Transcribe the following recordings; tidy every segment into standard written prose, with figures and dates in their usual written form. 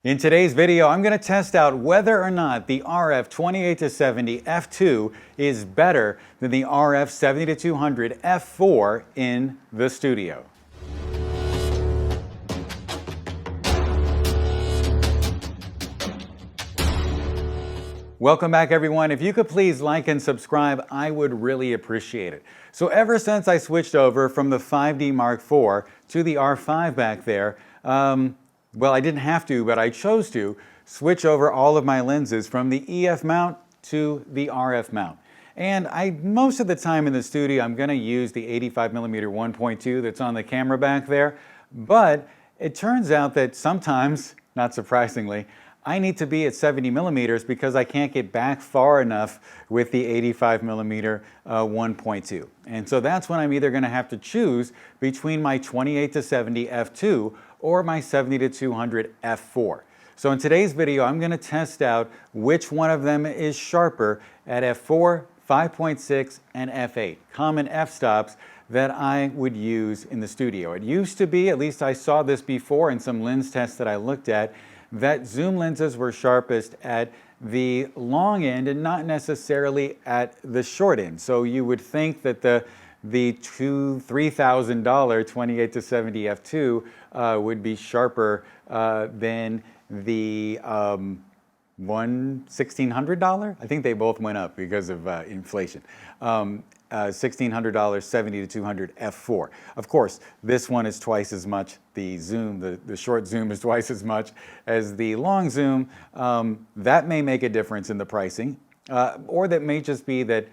In today's video, I'm going to test out whether or not the RF 28-70 f2 is better than the RF 70-200 f4 in the studio. Welcome back, everyone. If you could please like and subscribe, I would really appreciate it. So ever since I switched over from the 5D Mark IV to the R5 back there, well, I didn't have to, but I chose to switch over all of my lenses from the EF mount to the RF mount. And most of the time in the studio, I'm going to use the 85mm 1.2 that's on the camera back there. But it turns out that sometimes, not surprisingly, I need to be at 70mm because I can't get back far enough with the 85mm 1.2. And so that's when I'm either going to have to choose between my 28-70 f2 or my 70-200 f4. So in today's video, I'm going to test out which one of them is sharper at f4, 5.6, and f8, common f-stops that I would use in the studio. It used to be, at least I saw this before in some lens tests that I looked at, that zoom lenses were sharpest at the long end and not necessarily at the short end. So you would think that the $3,000 28-70 f2 would be sharper than the $1,600. I think they both went up because of inflation. $1,600 70-200 f4. Of course, this one is twice as much. The zoom, the short zoom is twice as much as the long zoom. That may make a difference in the pricing, or that may just be that,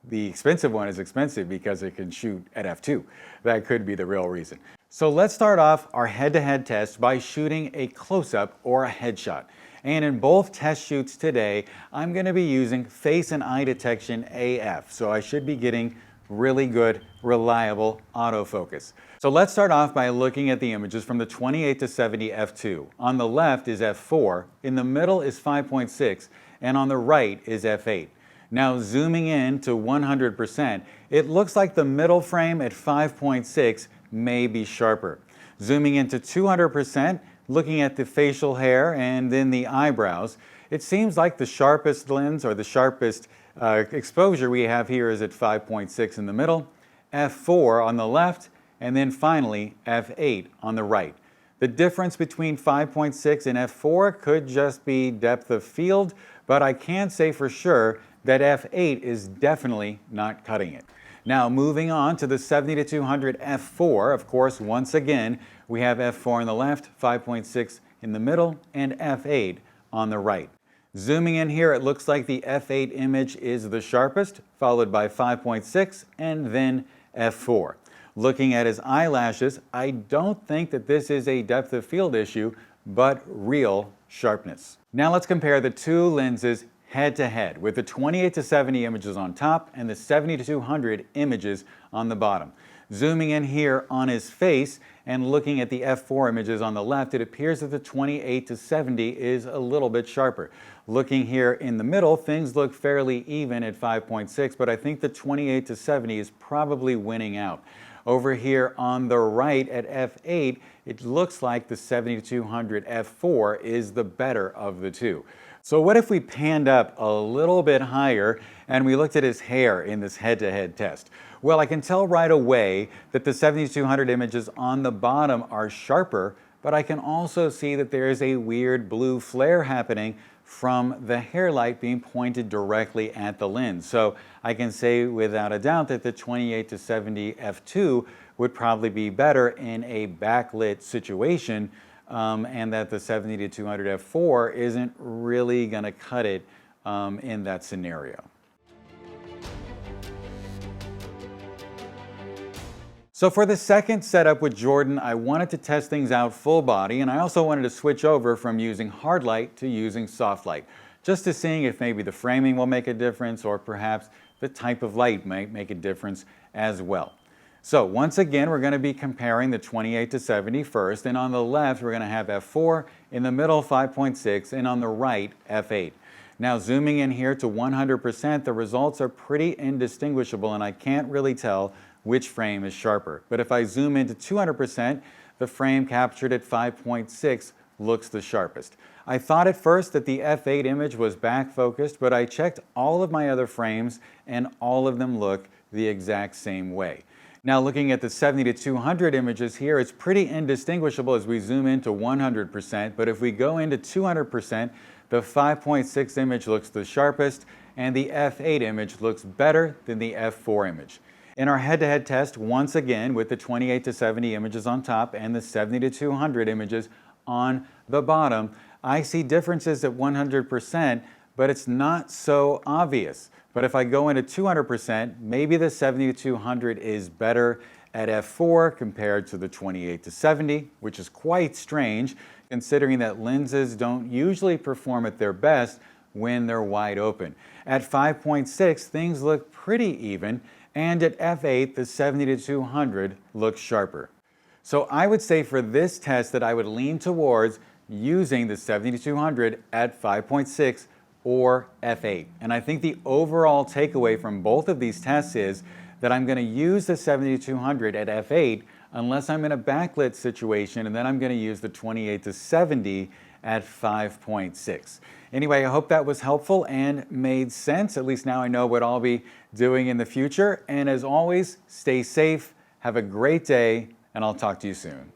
the expensive one is expensive because it can shoot at f2. That could be the real reason. So let's start off our head-to-head test by shooting a close-up or a headshot. And in both test shoots today, I'm going to be using face and eye detection AF. So I should be getting really good, reliable autofocus. So let's start off by looking at the images from the 28-70 f2. On the left is f4, in the middle is 5.6, and on the right is f8. Now zooming in to 100%, it looks like the middle frame at 5.6 may be sharper. Zooming into 200%, looking at the facial hair and then the eyebrows, it seems like the sharpest lens or the sharpest exposure we have here is at 5.6 in the middle, f4 on the left, and then finally f8 on the right. The difference between 5.6 and f4 could just be depth of field, but I can say for sure that f8 is definitely not cutting it. Now moving on to the 70-200 f4, of course, once again, we have f4 on the left, 5.6 in the middle, and f8 on the right. Zooming in here, it looks like the f8 image is the sharpest, followed by 5.6 and then f4. Looking at his eyelashes, I don't think that this is a depth of field issue, but real sharpness. Now let's compare the two lenses head-to-head with the 28-70 images on top and the 70-200 images on the bottom. Zooming in here on his face and looking at the f4 images on the left, it appears that the 28-70 is a little bit sharper. Looking here in the middle, things look fairly even at 5.6, but I think the 28-70 is probably winning out. Over here on the right at f8, it looks like the 70-200 f4 is the better of the two. So what if we panned up a little bit higher and we looked at his hair in this head-to-head test? Well, I can tell right away that the 70-200 images on the bottom are sharper, but I can also see that there is a weird blue flare happening from the hair light being pointed directly at the lens. So I can say without a doubt that the 28-70 f2 would probably be better in a backlit situation, and that the 70-200 f4 isn't really going to cut it in that scenario. So for the second setup with Jordan, I wanted to test things out full body, and I also wanted to switch over from using hard light to using soft light, just to seeing if maybe the framing will make a difference or perhaps the type of light might make a difference as well. So once again, we're going to be comparing the 28-70 first, and on the left we're going to have f4, in the middle 5.6, and on the right f8. Now zooming in here to 100%, the results are pretty indistinguishable and I can't really tell which frame is sharper. But if I zoom into 200%, the frame captured at 5.6 looks the sharpest. I thought at first that the f8 image was back focused, but I checked all of my other frames and all of them look the exact same way. Now looking at the 70-200 images here, it's pretty indistinguishable as we zoom into 100%, but if we go into 200%, the 5.6 image looks the sharpest and the f8 image looks better than the f4 image. In our head-to-head test, once again with the 28-70 images on top and the 70-200 images on the bottom, I see differences at 100%, but it's not so obvious. But if I go into 200%, maybe the 70-200 is better at f4 compared to the 28-70, which is quite strange considering that lenses don't usually perform at their best when they're wide open. At 5.6, things look pretty even, and at f8, the 70-200 looks sharper. So I would say for this test that I would lean towards using the 70-200 at 5.6 or f8. And I think the overall takeaway from both of these tests is that I'm going to use the 70-200 at f8 unless I'm in a backlit situation, and then I'm going to use the 28-70 at 5.6. Anyway, I hope that was helpful and made sense. At least now I know what I'll be doing in the future. And as always, stay safe, have a great day, and I'll talk to you soon.